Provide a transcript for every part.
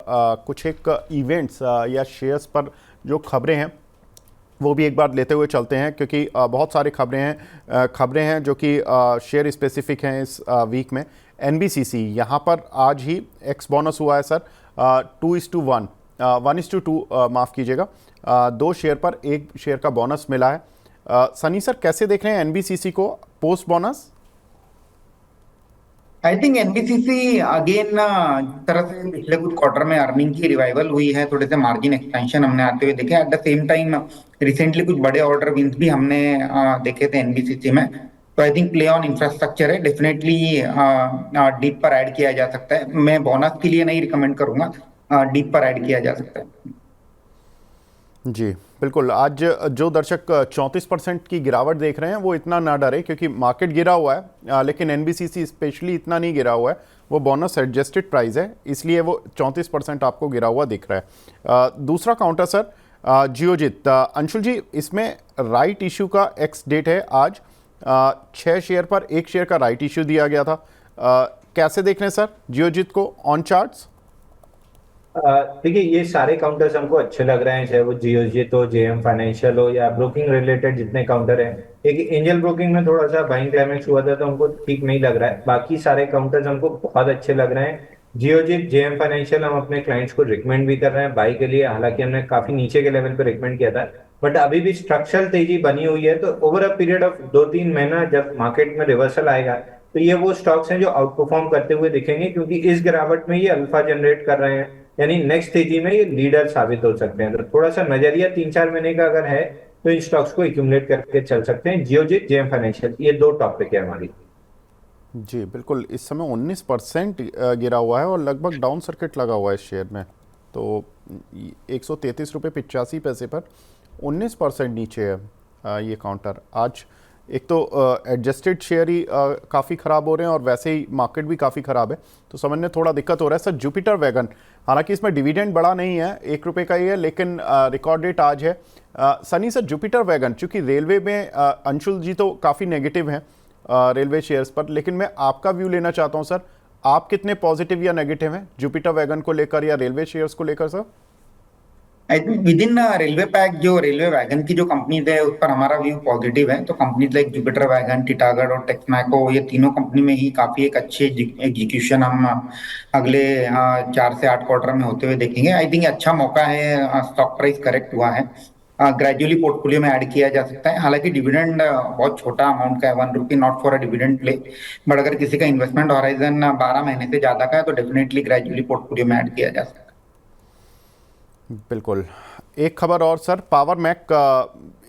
कुछ एक इवेंट्स या शेयर्स पर जो खबरें हैं वो भी एक बार लेते हुए चलते हैं, क्योंकि बहुत सारी खबरें हैं जो कि शेयर स्पेसिफिक हैं इस वीक में। एनबीसीसी यहाँ पर आज ही एक्स बोनस हुआ है सर, 2:1, 1:2 माफ़ कीजिएगा, 2 शेयर पर 1 शेयर का बोनस मिला है। सनी सर कैसे देख रहे हैं एनबीसीसी को post bonus? I think NBCC again जिस तरह से पिछले कुछ क्वार्टर में अर्निंग की रिवाइवल हुई है, थोड़े से मार्जिन एक्सपेंशन हमने आते हुए देखे। At the same time recently कुछ बड़े ऑर्डर विंस भी हमने देखे थे एनबीसीसी में। तो I think play on infrastructure है, डेफिनेटली डीप पर ऐड किया जा सकता है। मैं बोनस के लिए नहीं रिकमेंड करूंगा, डीप पर ऐड किया जा सकता है। जी बिल्कुल। आज जो दर्शक 34% की गिरावट देख रहे हैं वो इतना ना डरे, क्योंकि मार्केट गिरा हुआ है, लेकिन एनबीसीसी स्पेशली इतना नहीं गिरा हुआ है। वो बोनस एडजस्टेड प्राइस है, इसलिए वो 34% आपको गिरा हुआ दिख रहा है। दूसरा काउंटर सर, जियोजित। अंशुल जी, इसमें राइट इशू का एक्स डेट है आज। 6 शेयर पर 1 शेयर का राइट इशू दिया गया था। कैसे देख रहे हैं सर जियोजित को ऑन चार्ट्स? देखिए, ये सारे काउंटर्स हमको अच्छे लग रहे हैं, चाहे वो जियोजित हो, जेएम फाइनेंशियल हो, या ब्रोकिंग रिलेटेड जितने काउंटर हैं। एक एंजल ब्रोकिंग में थोड़ा सा बाइंग क्लाइमेक्स हुआ था तो हमको ठीक नहीं लग रहा है। बाकी सारे काउंटर्स हमको बहुत अच्छे लग रहे हैं। जियोजित, जेएम फाइनेंशियल हम अपने क्लाइंट्स को रिकमेंड भी कर रहे हैं बाई के लिए, हालांकि हमने काफी नीचे के लेवल पे रिकमेंड किया था। बट अभी भी स्ट्रक्चरल तेजी बनी हुई है, तो ओवर अ पीरियड ऑफ 2-3 महीना जब मार्केट में रिवर्सल आएगा तो ये वो स्टॉक्स हैं जो आउट परफॉर्म करते हुए दिखेंगे, क्योंकि इस गिरावट में ये अल्फा जनरेट कर रहे हैं, यानी नेक्स्ट तेजी में ये लीडर साबित हो सकते हैं। तो थोड़ा सा नजरिया 3-4 महीने का अगर है तो इन स्टॉक्स को एक्यूमुलेट करके चल सकते हैं। जियोजित, जेएम फाइनेंशियल, ये 2 टॉपिक है हमारी। जी बिल्कुल। इस समय 19% गिरा हुआ है और लगभग डाउन सर्किट लगा हुआ है इस शेयर में। तो 133 रुपये 85 पैसे पर 19% नीचे है ये काउंटर आज। एक तो एडजस्टेड शेयर ही काफ़ी ख़राब हो रहे हैं और वैसे ही मार्केट भी काफ़ी ख़राब है, तो समझने थोड़ा दिक्कत हो रहा है सर। जुपिटर वैगन, हालांकि इसमें डिविडेंड बड़ा नहीं है, 1 रुपये का ही है, लेकिन रिकॉर्ड डेट आज है। सनी सर, जुपिटर वैगन चूँकि रेलवे में अंशुल जी तो काफ़ी नेगेटिव हैं रेलवे शेयर्स पर, लेकिन मैं आपका व्यू लेना चाहता हूं सर। आप कितने पॉजिटिव या नेगेटिव हैं जुपिटर वैगन को लेकर या रेलवे शेयर्स को लेकर sir? I think with in railway pack, जो रेलवे वैगन की जो कंपनीज है उस पर हमारा व्यू पॉजिटिव है। तो companies like Jupiter wagon, Titagarh और टेक्समैको, ये तीनों कंपनी में ही काफी एक अच्छे एग्जीक्यूशन हम अगले 4 से 8 क्वार्टर में होते हुए देखेंगे। आई थिंक अच्छा मौका है, स्टॉक प्राइस करेक्ट हुआ है, ग्रेजुअली पोर्टफोलियो में ऐड किया जा सकता है। हालांकि डिविडेंड बहुत छोटा अमाउंट का है, 1 rupee, not for a dividend play. But अगर किसी का इन्वेस्टमेंट हॉराइजन 12 महीने से ज्यादा का है तो डेफिनेटली ग्रेजुअली पोर्टफोलियो में ऐड किया जा सकता है। बिल्कुल। एक खबर और सर, पावर मैक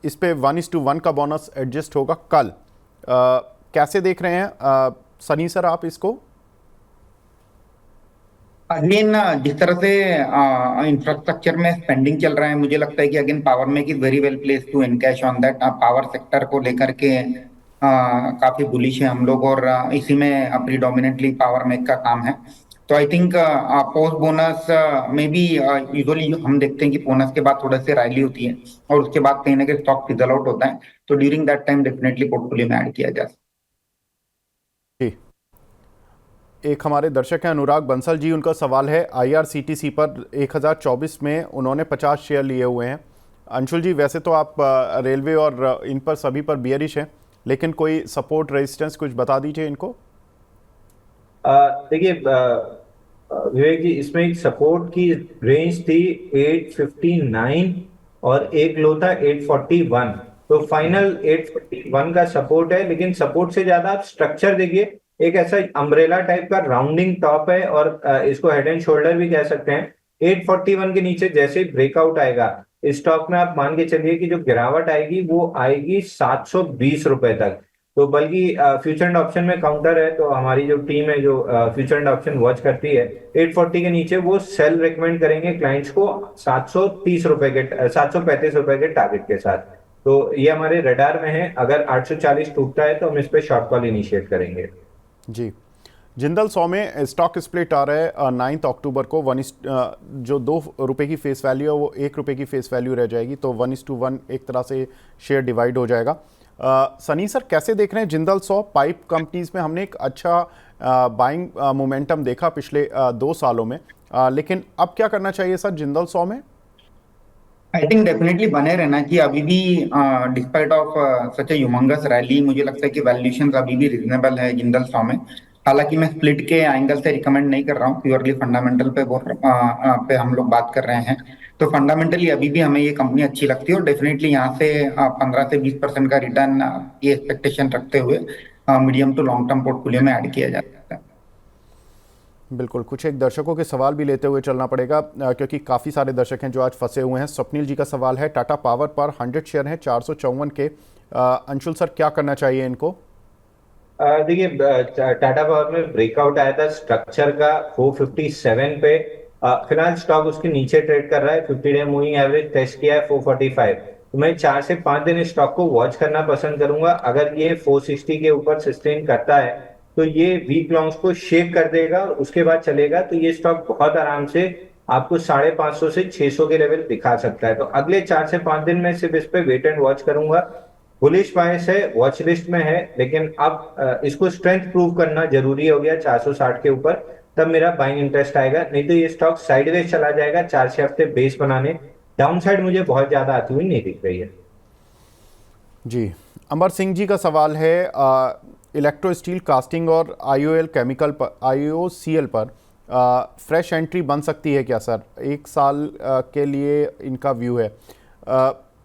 इस पे 1:1 का बोनस एडजस्ट होगा कल। कैसे देख रहे हैं सनी सर आप इसको? अगेन जिस तरह से इंफ्रास्ट्रक्चर में स्पेंडिंग चल रहा है, मुझे लगता है कि again Power Mech is very well place to encash on that. Power sector को लेकर के काफी बुलिश है हम लोग, और इसी में प्रीडोमिनेटली पावर मेक का काम है। तो आई थिंक पोस्ट बोनस में भी यूजुअली हम देखते हैं कि बोनस के बाद थोड़ा से रैली होती है और उसके बाद कहीं ना कहीं स्टॉक फिजल आउट होता है। तो during that time definitely portfolio में ऐड किया जा सकता जी। एक हमारे दर्शक हैं अनुराग बंसल जी, उनका सवाल है आईआरसीटीसी पर 1024 में उन्होंने 50 शेयर लिए हुए हैं। अंशुल जी, वैसे तो आप रेलवे और इन पर सभी पर बियरिश हैं, लेकिन कोई सपोर्ट रेजिस्टेंस कुछ बता दीजिए इनको। देखिए विवेक जी, इसमें एक सपोर्ट की रेंज थी 859 और एक लो था 841। तो फाइनल 841 का सपोर्ट है, लेकिन सपोर्ट से ज्यादा आप स्ट्रक्चर देखिए, एक ऐसा अम्ब्रेला टाइप का राउंडिंग टॉप है, और इसको हेड एंड शोल्डर भी कह सकते हैं। 841 के नीचे जैसे ही ब्रेकआउट आएगा इस स्टॉक में, आप मान के चलिए कि जो गिरावट आएगी वो आएगी 720 रुपए तक। तो बल्कि फ्यूचर एंड ऑप्शन में काउंटर है, तो हमारी जो टीम है जो फ्यूचर एंड ऑप्शन वॉच करती है, 840 के नीचे वो सेल रेकमेंड करेंगे क्लाइंट्स को 730 रुपए के 735 रुपए के टारगेट के साथ। तो ये हमारे रडार में है, अगर 840 टूटता है तो हम इस पे शॉर्ट कॉल इनिशिएट करेंगे। जी। जिंदल 100 में स्टॉक स्प्लिट आ रहा है 9 अक्टूबर को। जो 2 रुपये की फेस वैल्यू है वो 1 रुपये की फेस वैल्यू रह जाएगी, तो 1:1 एक तरह से शेयर डिवाइड हो जाएगा। सनी सर कैसे देख रहे हैं जिंदल सौ पाइप कंपनीज में? हमने एक अच्छा बाइंग मोमेंटम देखा पिछले 2 सालों में, लेकिन अब क्या करना चाहिए सर जिंदल सौ में? आई थिंक डेफिनेटली बने रहना चाहिए अभी भी। Despite of such A humongous rally, मुझे लगता है कि वैल्यूएशंस अभी भी रिजनेबल है जिंदल स्टॉक में। हालांकि मैं स्प्लिट के एंगल से रिकमेंड नहीं कर रहा हूँ, प्योरली फंडामेंटल पे हम लोग बात कर रहे हैं। तो फंडामेंटली अभी भी हमें ये कंपनी अच्छी लगती है और डेफिनेटली यहाँ से 15 से 20% का रिटर्न ये एक्सपेक्टेशन रखते हुए medium to long term portfolio में ऐड किया जाता है। बिल्कुल, कुछ एक दर्शकों के सवाल भी लेते हुए चलना पड़ेगा, क्योंकि काफ़ी सारे दर्शक हैं जो आज फंसे हुए हैं। स्वप्निल जी का सवाल है, टाटा पावर पर 100 शेयर हैं 454 के। अंशुल सर क्या करना चाहिए इनको? देखिए, टाटा पावर में ब्रेकआउट आया था स्ट्रक्चर का 457 पे। फिलहाल स्टॉक उसके नीचे ट्रेड कर रहा है। 50 डे मूविंग एवरेज टेस्ट किया है 445। तो मैं 4 से 5 दिन इस स्टॉक को वॉच करना पसंद करूंगा। अगर ये 460 के ऊपर सस्टेन करता है तो ये वीक लॉन्ग्स को शेक कर देगा और उसके बाद चलेगा तो ये स्टॉक बहुत आराम से आपको 550 से 600 के लेवल दिखा सकता है। तो अगले 4 से 5 दिन में सिर्फ इस पे वेट एंड वॉच करूंगा। बुलिश बायस है, वॉच लिस्ट में है, लेकिन अब इसको स्ट्रेंथ प्रूव करना जरूरी हो गया 460 के ऊपर, तब मेरा बाइंग इंटरेस्ट आएगा। नहीं तो ये स्टॉक साइडवेज चला जाएगा 4-6 हफ्ते बेस बनाने। डाउन साइड मुझे बहुत ज्यादा आती हुई नहीं दिख रही है। जी, अमर सिंह जी का सवाल है, इलेक्ट्रो स्टील कास्टिंग और आईओएल केमिकल पर, आईओसीएल पर फ्रेश एंट्री बन सकती है क्या सर? 1 साल के लिए इनका व्यू है।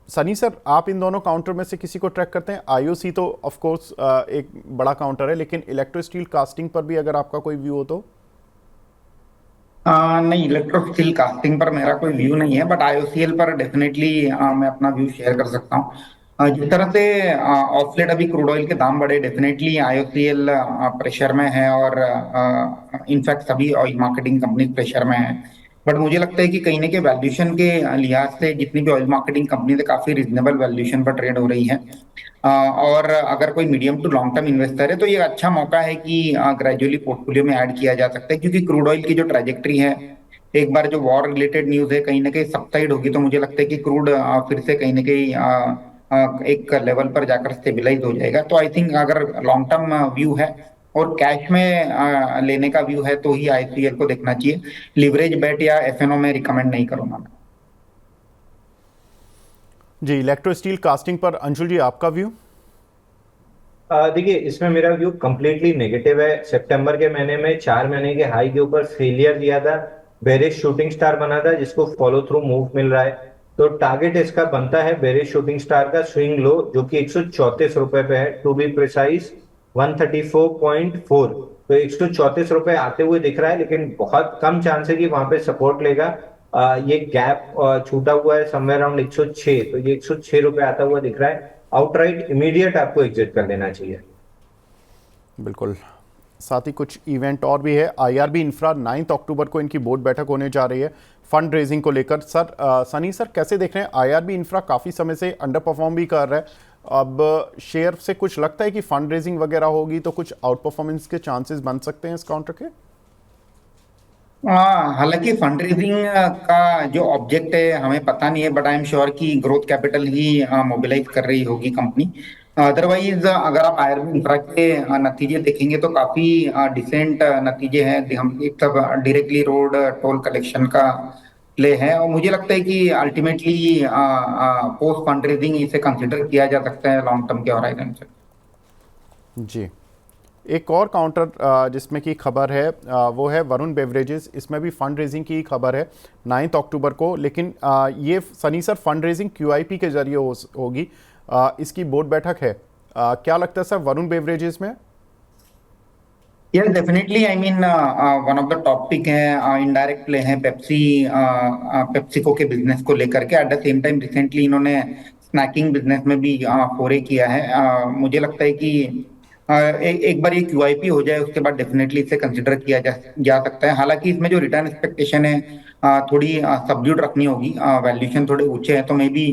सनी सर, आप इन दोनों काउंटर में से किसी को ट्रैक करते हैं? आईओसी तो ऑफ कोर्स एक बड़ा काउंटर है, लेकिन इलेक्ट्रो स्टील कास्टिंग पर भी अगर आपका कोई व्यू हो तो? नहीं, इलेक्ट्रो स्टील कास्टिंग पर मेरा कोई व्यू नहीं है, बट आईओसीएल पर डेफिनेटली मैं अपना व्यू शेयर कर सकता हूँ। जिस तरह से ऑफ लेट अभी क्रूड ऑयल के दाम बढ़े, डेफिनेटली आईओसीएल प्रेशर में है और इनफैक्ट सभी ऑयल मार्केटिंग कंपनी प्रेशर में है। बट मुझे लगता है कि कहीं ना कहीं वैल्यूएशन के लिहाज से जितनी भी ऑयल मार्केटिंग कंपनी है काफी रिजनेबल वैल्यूएशन पर ट्रेड हो रही है। और अगर कोई medium to long term investor है तो ये अच्छा मौका है कि ग्रेजुअली पोर्टफोलियो में ऐड किया जा सकता है, क्योंकि क्रूड ऑयल की जो ट्रैजेक्टरी है, एक बार जो वॉर रिलेटेड न्यूज है कहीं ना कहीं सबसाइड होगी तो मुझे लगता है कि क्रूड फिर से कहीं ना कहीं एक लेवल पर जाकर स्टेबिलाईज हो जाएगा। तो आई थिंक अगर लॉन्ग टर्म व्यू है और कैश में लेने का व्यू है तो ही आईसीएल को देखना चाहिए। लिवरेज बेट या एफएनओ में रिकमेंड नहीं करूंगा मैं। जी, इलेक्ट्रो स्टील कास्टिंग पर अंशुल जी आपका व्यू? देखिए, इसमें मेरा व्यू कंप्लीटली नेगेटिव है। सितंबर के महीने में 4 महीने के हाई के ऊपर फेलियर दिया था, बेरिश शूटिंग स्टार बना था जिसको फॉलो थ्रू मूव मिल रहा है। तो टारगेट इसका बनता है बेरिश शूटिंग स्टार का स्विंग लो, जो कि 134 रुपए पे है, टू बी प्रिसाइज 134.4। तो 134 रुपए आते हुए दिख रहा है, लेकिन बहुत कम चांस है कि वहां पे सपोर्ट लेगा। ये गैप छूटा हुआ है समवेयर अराउंड 106, तो ये 106 रुपए आता हुआ दिख रहा है। आउटराइट इमीडिएट आपको एग्जिट कर लेना चाहिए। बिल्कुल। साथ ही कुछ इवेंट और भी है। आईआरबी इंफ्रा 9 अक्टूबर को इनकी बोर्ड बैठक होने जा रही है फंड रेजिंग को लेकर। सर, सनी सर कैसे देख रहे हैं? आईआरबी इंफ्रा काफ़ी समय से अंडर परफॉर्म भी कर रहा है, अब शेयर से कुछ लगता है कि फंड रेजिंग वगैरह होगी तो कुछ आउट परफॉर्मेंस के चांसेस बन सकते हैं इस काउंटर के? हालांकि फंड रेजिंग का जो ऑब्जेक्ट है हमें पता नहीं है, बट आई एम श्योर कि ग्रोथ कैपिटल ही मोबिलाइज कर रही होगी कंपनी। अदरवाइज अगर आप आईआरबी इंफ्रा के नतीजे देखेंगे तो काफी डिसेंट नतीजे हैं। हम एक सब डायरेक्टली रोड टोल कलेक्शन का प्ले है और मुझे लगता है कि अल्टीमेटली पोस्ट फंड रेजिंग इसे कंसिडर किया जा सकता है लॉन्ग टर्म के हॉराइजन से। जी, एक और काउंटर जिसमें की खबर है वो है वरुण बेवरेजेस। इसमें भी फंड रेजिंग की खबर है 9 अक्टूबर को, लेकिन ये Sunny sir fund raising QIP के जरिए होगी। इसकी बोर्ड बैठक है, क्या लगता है सर वरुण बेवरेजेस में? Yes, definitely. I mean one of the topic है, इनडायरेक्ट प्ले है पेप्सिको के बिजनेस को लेकर के। At the same time recently इन्होंने स्नैकिंग बिजनेस में भी फोरे किया है। मुझे लगता है कि एक बार ये क्यूआईपी हो जाए उसके बाद डेफिनेटली इसे कंसिडर किया जा सकता है। हालांकि इसमें जो रिटर्न एक्सपेक्टेशन है थोड़ी सबड्यूड रखनी होगी। वैल्यूएशन थोड़े ऊंचे हैं, तो मे बी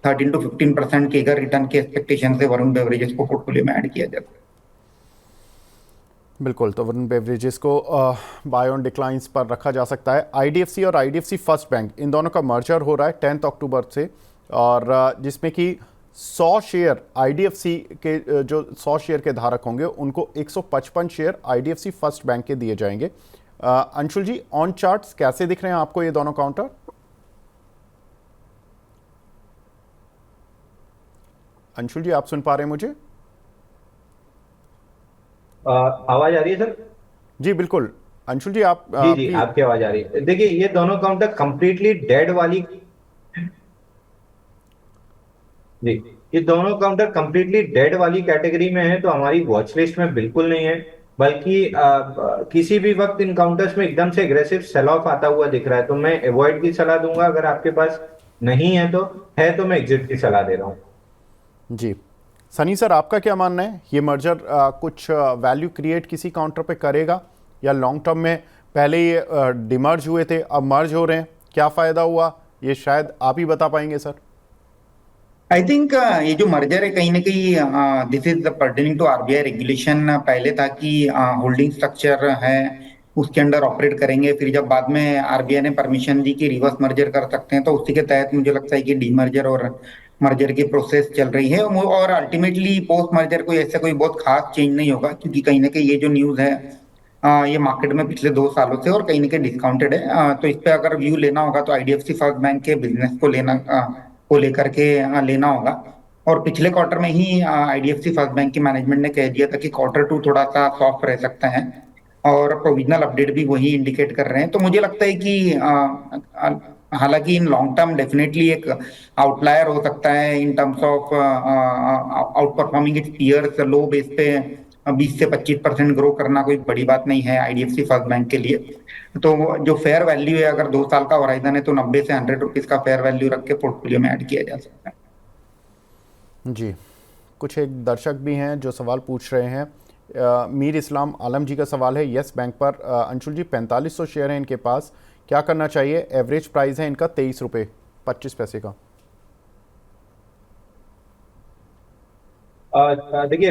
13 to 15% के अगर रिटर्न के एक्सपेक्टेशन से वरुण बेवरेजेस को पोर्टफोलियो में ऐड किया जाए। बिल्कुल, तो वरुण बेवरेजेस को बाय ऑन डिक्लाइंस पर रखा जा सकता है। आईडीएफसी और आईडीएफसी फर्स्ट बैंक इन दोनों का मर्जर हो रहा है 10 अक्टूबर से, और जिसमें कि 100 शेयर आईडीएफसी के जो 100 शेयर के धारक होंगे उनको 155 शेयर आईडीएफसी फर्स्ट बैंक के दिए जाएंगे। अंशुल जी, ऑन चार्ट्स कैसे दिख रहे हैं आपको ये दोनों काउंटर? अंशुल जी, आप सुन पा रहे हैं मुझे? आवाज आ रही है सर? जी बिल्कुल। अंशुल जी, आप जी जी, आपकी आवाज आ रही है। देखिए, ये दोनों काउंटर कंप्लीटली डेड वाली, जी, ये दोनों काउंटर कंप्लीटली डेड वाली कैटेगरी में है, तो हमारी वॉच लिस्ट में बिल्कुल नहीं है। बल्कि किसी भी वक्त इन काउंटर्स में एकदम से एग्रेसिव सेल ऑफ आता हुआ दिख रहा है, तो मैं अवॉइड की सलाह दूंगा। अगर आपके पास नहीं है तो मैं एग्जिट की सलाह दे रहा हूँ। जी, सनी सर, आपका क्या मानना है? ये मर्जर कुछ वैल्यू क्रिएट किसी काउंटर पे करेगा, या लॉन्ग टर्म में पहले ये डिमर्ज हुए थे, अब मर्ज हो रहे हैं, क्या फायदा हुआ ये शायद आप ही बता पाएंगे सर। आई थिंक ये जो मर्जर है कहीं ना कहीं this is pertaining to RBI regulation. पहले था कि होल्डिंग स्ट्रक्चर है उसके अंडर ऑपरेट करेंगे, फिर जब बाद में आरबीआई ने परमिशन दी कि रिवर्स मर्जर कर सकते हैं, तो उसी के तहत मुझे लगता है कि डीमर्जर और मर्जर की प्रोसेस चल रही है। और अल्टीमेटली पोस्ट मर्जर कोई ऐसा कोई बहुत खास चेंज नहीं होगा, क्योंकि कहीं ना कहीं ये जो न्यूज है ये मार्केट में पिछले 2 सालों से और कहीं ना कहीं डिस्काउंटेड है। तो इस पे अगर व्यू लेना होगा तो आईडीएफसी फर्स्ट बैंक के बिजनेस को लेकर के लेना होगा। और पिछले क्वार्टर में ही आईडीएफसी फर्स्ट बैंक की मैनेजमेंट ने कह दिया था कि Q2 थोड़ा सा सॉफ्ट रह सकता है, और प्रोविजनल अपडेट भी वही इंडिकेट कर रहे हैं। तो मुझे लगता है कि हालांकि इन लॉन्ग टर्म डेफिनेटली एक आउटलायर हो सकता है in terms of outperforming its peers. Low base पे 20 से 25% ग्रो करना कोई बड़ी बात नहीं है आईडीएफसी फर्स्ट बैंक के लिए। तो जो फेयर वैल्यू है, अगर 2 साल का होराइजन है, तो 90 से 100 रुपीज का फेयर वैल्यू रख के पोर्टफोलियो में ऐड किया जा सकता है। जी, कुछ एक दर्शक भी हैं जो सवाल पूछ रहे हैं। मीर इस्लाम आलम जी का सवाल है यस बैंक पर। अंशुल जी, 4500 शेयर हैं इनके पास, क्या करना चाहिए? एवरेज प्राइस है इनका 23 रुपये 25 पैसे का। देखिए,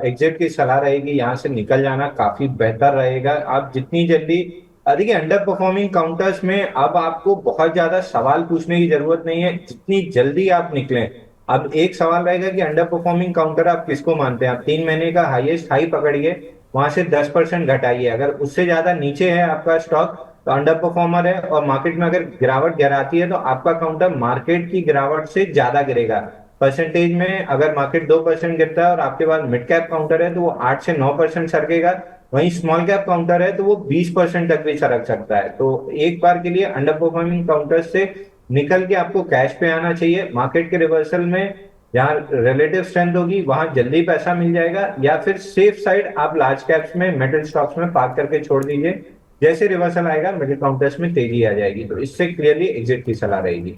एग्जिट की सलाह रहेगी, यहाँ से निकल जाना काफी बेहतर रहेगा। आप जितनी जल्दी, देखिए, अंडर परफॉर्मिंग काउंटर्स में अब आपको बहुत ज्यादा सवाल पूछने की जरूरत नहीं है, जितनी जल्दी आप निकलें। अब एक सवाल रहेगा कि अंडर परफॉर्मिंग काउंटर आप किसको मानते हैं। आप 3 महीने का हाईएस्ट हाई पकड़िए, वहां से 10% घटाइए। अगर उससे ज्यादा नीचे है आपका स्टॉक तो अंडर परफॉर्मर है, और मार्केट में अगर गिरावट गिराती है तो आपका काउंटर मार्केट की गिरावट से ज्यादा गिरेगा। परसेंटेज में अगर मार्केट 2% गिरता है और आपके पास मिड कैप काउंटर है तो वो 8 से 9% सरकेगा। वहीं स्मॉल कैप काउंटर है तो वो 20% तक भी सरक सकता है। तो एक बार के लिए अंडर परफॉर्मिंग काउंटर से निकल के आपको कैश पे आना चाहिए। मार्केट के रिवर्सल में जहाँ रिलेटिव स्ट्रेंथ होगी वहां जल्दी पैसा मिल जाएगा, या फिर सेफ साइड आप लार्ज कैप्स में, मेटल स्टॉक्स में पार्क करके छोड़ दीजिए। जैसे रिवर्सल आएगा मिडिल काउंटर्स में तेजी आ जाएगी, तो इससे क्लियरली एग्जिट की सलाह रहेगी।